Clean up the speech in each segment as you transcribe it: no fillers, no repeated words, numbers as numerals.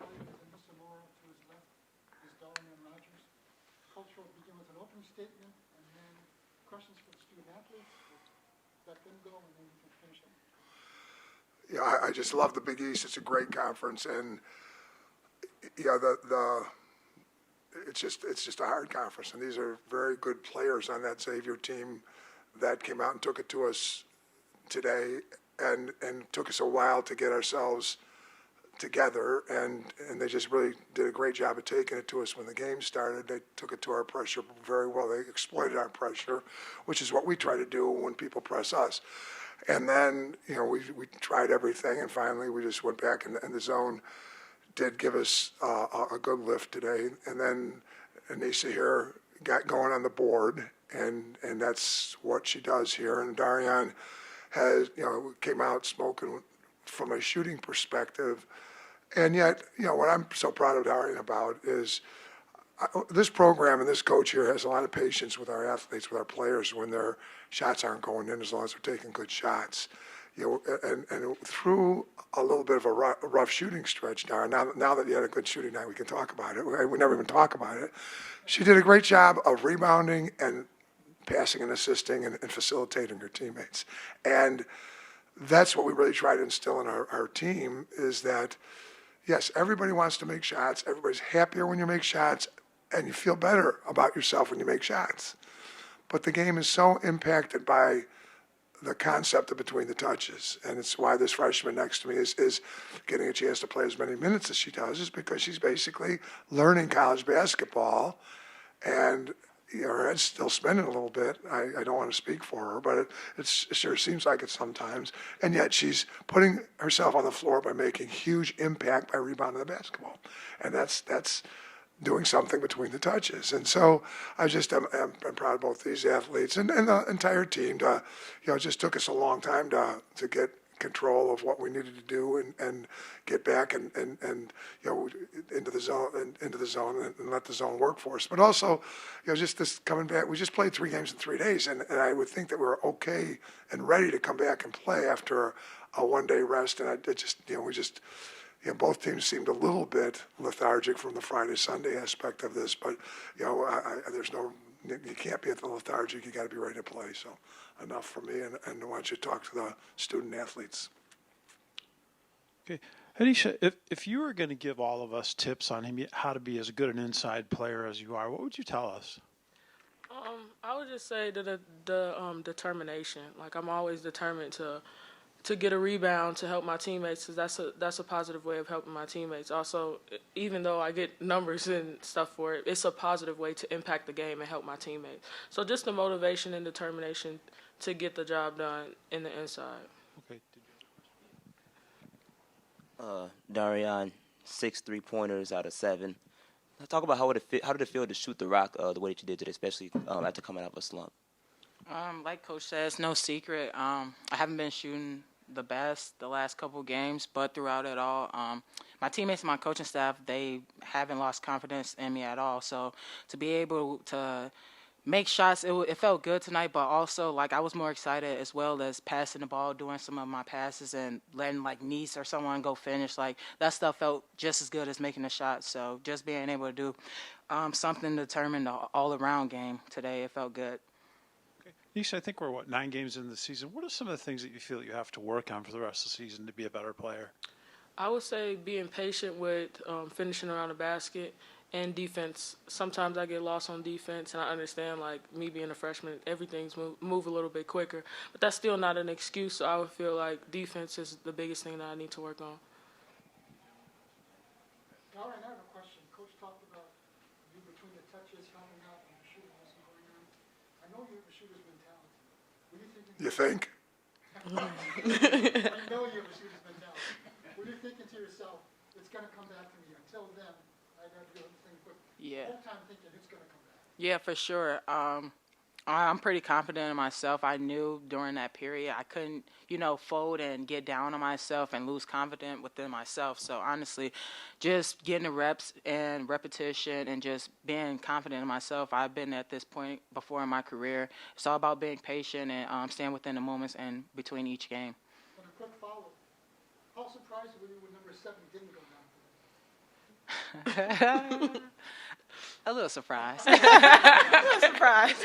right is Aneesah Morrow, to his left is Darrione. Coach will begin with an opening statement and then questions for the student athletes. Let them go and then we can finish up. Yeah, I just love the Big East. It's a great conference, and yeah, it's just a hard conference, and these are very good players on that Xavier team that came out and took it to us today, and took us a while to get ourselves together, and they just really did a great job of taking it to us when the game started. They took it to our pressure very well. They exploited our pressure, which is what we try to do when people press us. And then, we tried everything, and finally we just went back, and the zone did give us a good lift today. And then Aneesah here got going on the board, and that's what she does here. And Darrione has, came out smoking from a shooting perspective. And yet, what I'm so proud of Darrione about is this program and this coach here has a lot of patience with our athletes, with our players, when their shots aren't going in, as long as they're taking good shots. And through a little bit of a rough shooting stretch, Darrione, now that you had a good shooting night, we can talk about it. We never even talk about it. She did a great job of rebounding and passing and assisting and facilitating her teammates. And that's what we really try to instill in our team, is that, yes, everybody wants to make shots. Everybody's happier when you make shots, and you feel better about yourself when you make shots. But the game is so impacted by the concept of between the touches, and it's why this freshman next to me is getting a chance to play as many minutes as she does, is because she's basically learning college basketball, and her head's still spinning a little bit. I don't want to speak for her, but it sure seems like it sometimes. And yet she's putting herself on the floor by making huge impact by rebounding the basketball. And that's doing something between the touches. And so I'm proud of both these athletes and the entire team. Just took us a long time to get control of what we needed to do and get back and into the zone and let the zone work for us. But also, just this coming back, we just played 3 games in 3 days, and I would think that we were okay and ready to come back and play after a one-day rest. And both teams seemed a little bit lethargic from the Friday-Sunday aspect of this, but you can't be at the lethargic. You got to be ready to play. So enough for me, and I want you to talk to the student athletes. Okay, Aneesah, if you were going to give all of us tips on how to be as good an inside player as you are, what would you tell us? I would just say the determination. Like, I'm always determined to get a rebound to help my teammates, because that's a positive way of helping my teammates. Also, even though I get numbers and stuff for it, it's a positive way to impact the game and help my teammates. So just the motivation and determination to get the job done in the inside. Okay. Darrione, 6 3-pointers out of 7. Talk about how did it feel to shoot the rock the way that you did today, especially after coming out of a slump? Like Coach says, no secret. I haven't been shooting the best the last couple of games, but throughout it all, my teammates and my coaching staff, they haven't lost confidence in me at all. So to be able to make shots, it felt good tonight, but also, I was more excited as well as passing the ball, doing some of my passes and letting, Niece or someone go finish. That stuff felt just as good as making a shot. So just being able to do something to determine the all-around game today, it felt good. Aneesah, I think we're, 9 games into the season. What are some of the things that you feel you have to work on for the rest of the season to be a better player? I would say being patient with finishing around the basket and defense. Sometimes I get lost on defense, and I understand, me being a freshman, everything's move a little bit quicker. But that's still not an excuse, so I would feel like defense is the biggest thing that I need to work on. All right, I have a question. Coach talked about you between the touches, helping out, and the shooting wasn't going on. I know you have a shooter's mentality. What do you think? You think? I know you have a shooter's mentality. What are you thinking to yourself? It's going to come back to me. Until then, I got to do everything. But Yeah. whole time thinking it's going to come back. Yeah, for sure. I'm pretty confident in myself. I knew during that period I couldn't, fold and get down on myself and lose confidence within myself. So honestly, just getting the reps and repetition and just being confident in myself. I've been at this point before in my career. It's all about being patient and staying within the moments and between each game. And a quick follow-up. How surprised were you when number 7 didn't go down A little surprise. Surprise.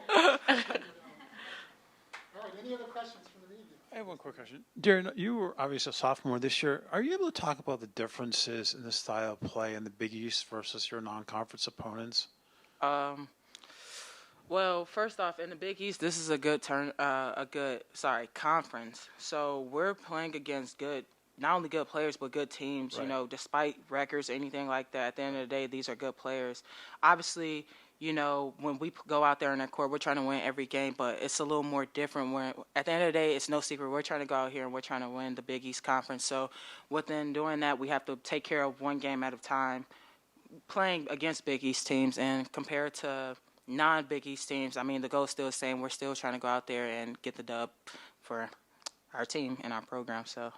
All right, any other questions from the media? I have one quick question. Darren, you were obviously a sophomore this year. Are you able to talk about the differences in the style of play in the Big East versus your non-conference opponents? Well, first off, in the Big East, this is a good conference. So we're playing against not only good players, but good teams. Right. You know, despite records or anything like that, at the end of the day, these are good players. Obviously, you know, when we go out there in that court, we're trying to win every game, but it's a little more different. When at the end of the day, it's no secret we're trying to go out here and we're trying to win the Big East Conference. So within doing that, we have to take care of one game at a time, playing against Big East teams, and compared to non-Big East teams, I mean, the goal is still the same. We're still trying to go out there and get the dub for our team and our program. So.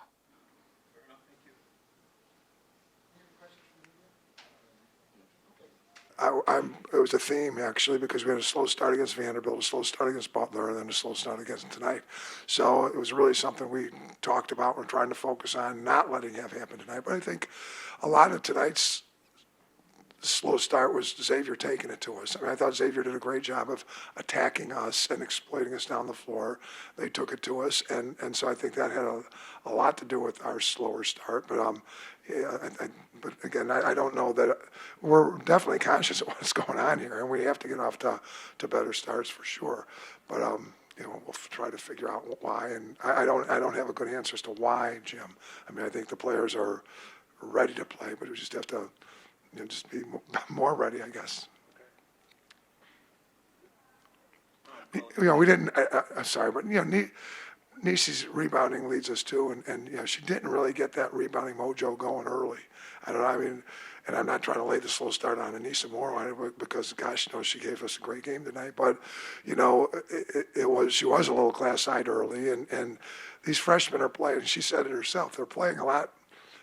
It was a theme, actually, because we had a slow start against Vanderbilt, a slow start against Butler, and then a slow start against tonight. So it was really something we talked about. We're trying to focus on not letting that happen tonight. But I think a lot of tonight's slow start was Xavier taking it to us. I mean, I thought Xavier did a great job of attacking us and exploiting us down the floor. They took it to us, and so I think that had a lot to do with our slower start. But but again, I don't know that we're definitely conscious of what's going on here, and we have to get off to better starts for sure. But you know, we'll try to figure out why, and I don't have a good answer as to why, Jim. I mean, I think the players are ready to play, but we just have to, you know, just be more ready, I guess. You know, we didn't. I'm sorry, but you know, Niecy's rebounding leads us too, and you know, she didn't really get that rebounding mojo going early. I don't know. I mean, and I'm not trying to lay the slow start on Aneesah Morrow because, gosh, you know, she gave us a great game tonight. But you know, she was a little class-side early, and these freshmen are playing. She said it herself. They're playing a lot.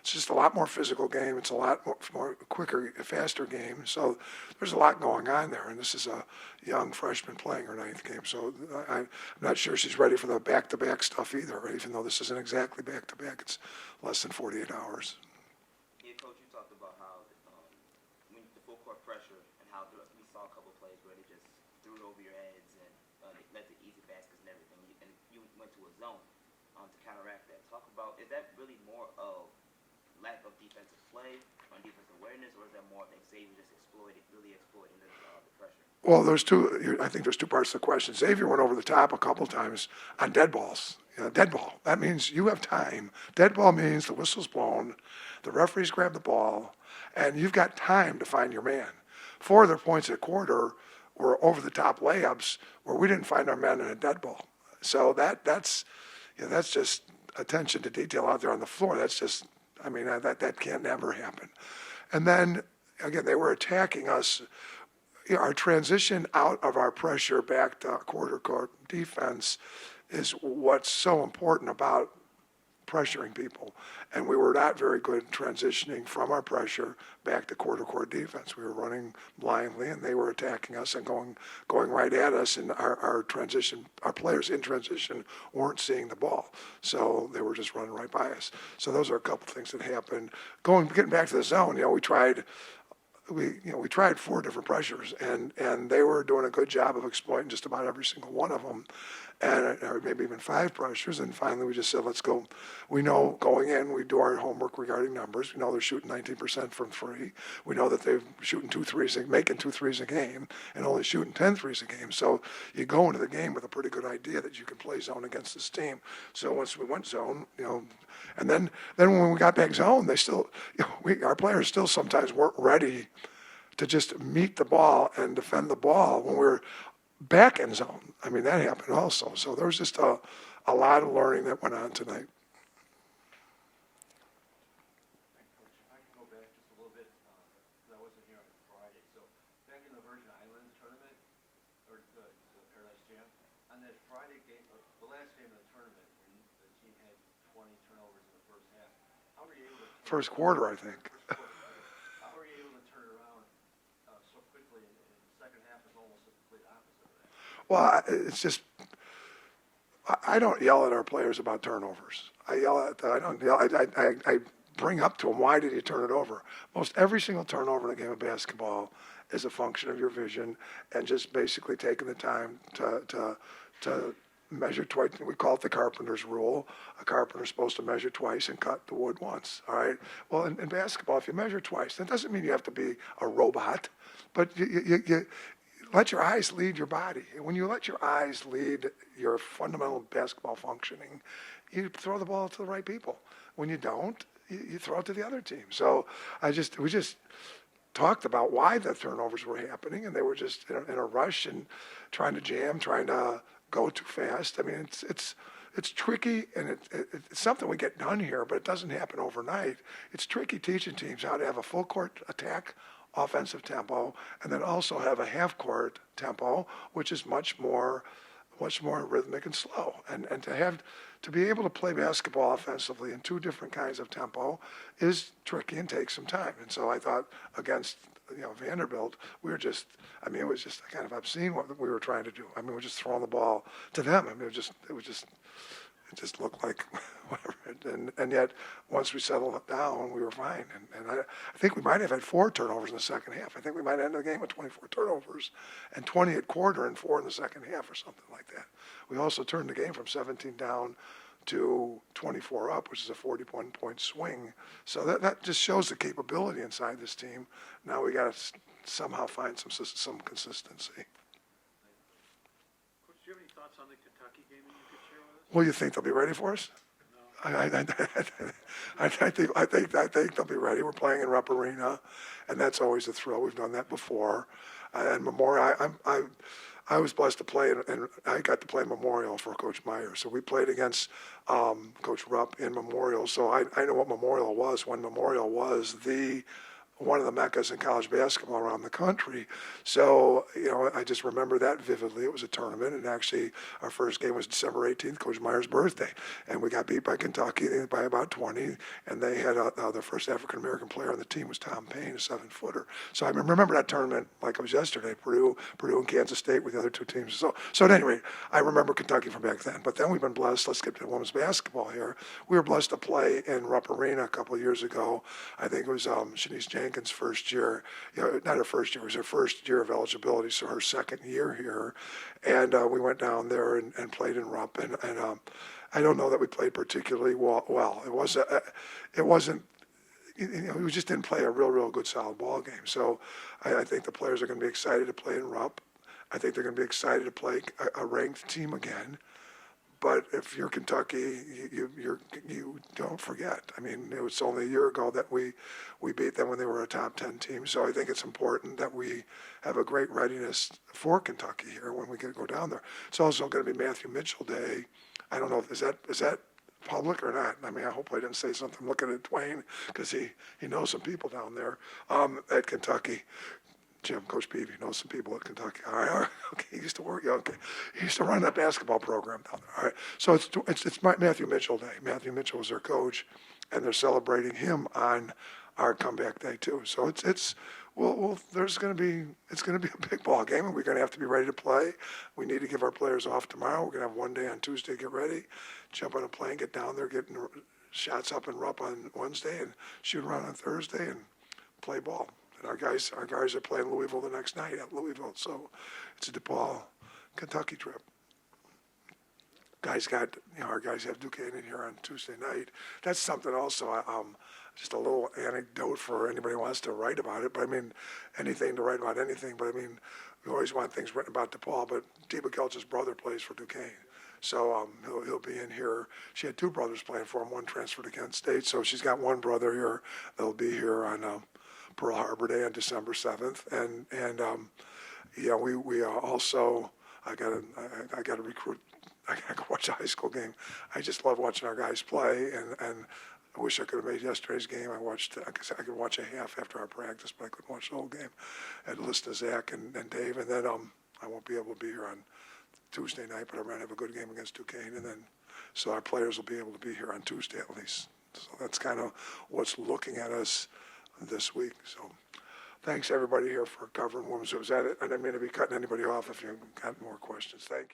It's just a lot more physical game. It's a lot more quicker, faster game. So there's a lot going on there. And this is a young freshman playing her ninth game. So I'm not sure she's ready for the back-to-back stuff either, even though this isn't exactly back-to-back. It's less than 48 hours. Yeah, Coach, you talked about how when the full court pressure and how we saw a couple of plays where they just threw it over your heads and they led to easy baskets and everything. And you went to a zone to counteract that. Talk about, is that really more of lack of defensive play or defensive awareness, or is that more of Xavier just really exploiting the pressure? Well, I think there's two parts to the question. Xavier went over the top a couple times on dead balls. You know, dead ball. That means you have time. Dead ball means the whistle's blown, the referees grab the ball, and you've got time to find your man. 4 of their points at quarter were over the top layups where we didn't find our man in a dead ball. So that's just attention to detail out there on the floor. That's just, I mean, that can't never happen. And then, again, they were attacking us. You know, our transition out of our pressure back to quarter court defense is what's so important about pressuring people. And we were not very good transitioning from our pressure back to quarter court defense. We were running blindly, and they were attacking us and going right at us. And our players in transition weren't seeing the ball, so they were just running right by us. So those are a couple things that happened. Getting back to the zone, you know, we tried 4 different pressures, and they were doing a good job of exploiting just about every single one of them, or maybe even 5 pressures. And finally, we just said, let's go. We know going in, we do our homework regarding numbers. We know they're shooting 19% from 3. We know that they're shooting 2 threes, making 2 threes a game, and only shooting 10 threes a game. So you go into the game with a pretty good idea that you can play zone against this team. So once we went zone, you know, and then when we got back zone, they still, you know, our players still sometimes weren't ready to just meet the ball and defend the ball when we're back in zone. I mean, that happened also. So there was just a lot of learning that went on tonight. Coach, if I can go back just a little bit, because I wasn't here on Friday. So back in the Virgin Islands tournament, or the Paradise Jam, on that Friday game, the last game of the tournament, when the team had 20 turnovers in the first half, how were you able to... First quarter, I think. How were you able to turn it around so quickly, and the second half is almost the complete opposite of that? Well, it's just, I don't yell at our players about turnovers. I don't yell. I bring up to them, why did you turn it over? Most every single turnover in a game of basketball is a function of your vision and just basically taking the time to measure twice. We call it the carpenter's rule. A carpenter's supposed to measure twice and cut the wood once, all right? Well, in basketball, if you measure twice, that doesn't mean you have to be a robot, but you let your eyes lead your body. And when you let your eyes lead your fundamental basketball functioning, you throw the ball to the right people. When you don't, you throw it to the other team. So we just talked about why the turnovers were happening, and they were just in a rush and trying to jam, trying to go too fast. I mean, it's tricky, and it's something we get done here, but it doesn't happen overnight. It's tricky teaching teams how to have a full court attack, offensive tempo, and then also have a half court tempo, which is much more rhythmic and slow. And to be able to play basketball offensively in two different kinds of tempo is tricky and takes some time. And so I thought against Vanderbilt, it was just kind of obscene what we were trying to do. I mean, we're just throwing the ball to them. I mean, it just looked like whatever. And yet, once we settled it down, we were fine. And I think we might have had 4 turnovers in the second half. I think we might end the game with 24 turnovers and 20 at quarter and 4 in the second half or something like that. We also turned the game from 17 down to 24 up, which is a 41-point swing. So that just shows the capability inside this team. Now we got to somehow find some consistency. Coach, do you have any thoughts on the Kentucky game that you could share with us? Well, you think they'll be ready for us? No. I think they'll be ready. We're playing in Rupp Arena, and that's always a thrill. We've done that before. And Memorial, I was blessed to play, and I got to play Memorial for Coach Meyer. So we played against Coach Rupp in Memorial. So I know what Memorial was when Memorial was one of the meccas in college basketball around the country. So, I just remember that vividly. It was a tournament, and actually our first game was December 18th, Coach Meyer's birthday. And we got beat by Kentucky by about 20, and they had the first African-American player on the team was Tom Payne, a 7-footer. So I remember that tournament like it was yesterday, Purdue and Kansas State with the other two teams. So at any rate, I remember Kentucky from back then. But then we've been blessed, let's get to women's basketball here. We were blessed to play in Rupp Arena a couple of years ago. I think it was Shanice Jenkins' first year, not her first year, it was her first year of eligibility, so her second year here. And we went down there and played in Rupp, and I don't know that we played particularly well. It wasn't, we just didn't play a real good solid ball game. So I think the players are going to be excited to play in Rupp. I think they're going to be excited to play a ranked team again. But if you're Kentucky, you don't forget. I mean, it was only a year ago that we beat them when they were a top 10 team. So I think it's important that we have a great readiness for Kentucky here when we go down there. It's also going to be Matthew Mitchell Day. I don't know, is that public or not? I mean, I hope I didn't say something. I'm looking at Dwayne because he knows some people down there at Kentucky. Coach Peavy knows some people at Kentucky. All right, okay. He used to work. Okay, he used to run that basketball program down there. All right, so it's Matthew Mitchell Day. Matthew Mitchell was their coach, and they're celebrating him on our comeback day too. So it's going to be a big ball game, and we're going to have to be ready to play. We need to give our players off tomorrow. We're going to have one day on Tuesday, get ready, jump on a plane, get down there, get shots up and Rupp on Wednesday, and shoot around on Thursday and play ball. And our guys are playing Louisville the next night at Louisville, so it's a DePaul, Kentucky trip. Our guys have Duquesne in here on Tuesday night. That's something also. Just a little anecdote for anybody who wants to write about it. But I mean, anything to write about anything. But I mean, we always want things written about DePaul. But Deba Kelch's brother plays for Duquesne, so he'll be in here. She had 2 brothers playing for him. One transferred to Kent State, so she's got one brother here. They'll be here on Pearl Harbor Day on December 7th, and we also I got to recruit. I got to watch a high school game. I just love watching our guys play, and I wish I could have made yesterday's game. I could watch a half after our practice, but I couldn't watch the whole game. I had to listen to Zach and Dave, and then I won't be able to be here on Tuesday night, but I'm going to have a good game against Duquesne, and then so our players will be able to be here on Tuesday at least. So that's kind of what's looking at us this week. So thanks everybody here for covering women's. Was that it? I didn't mean to be cutting anybody off if you got more questions. Thank you.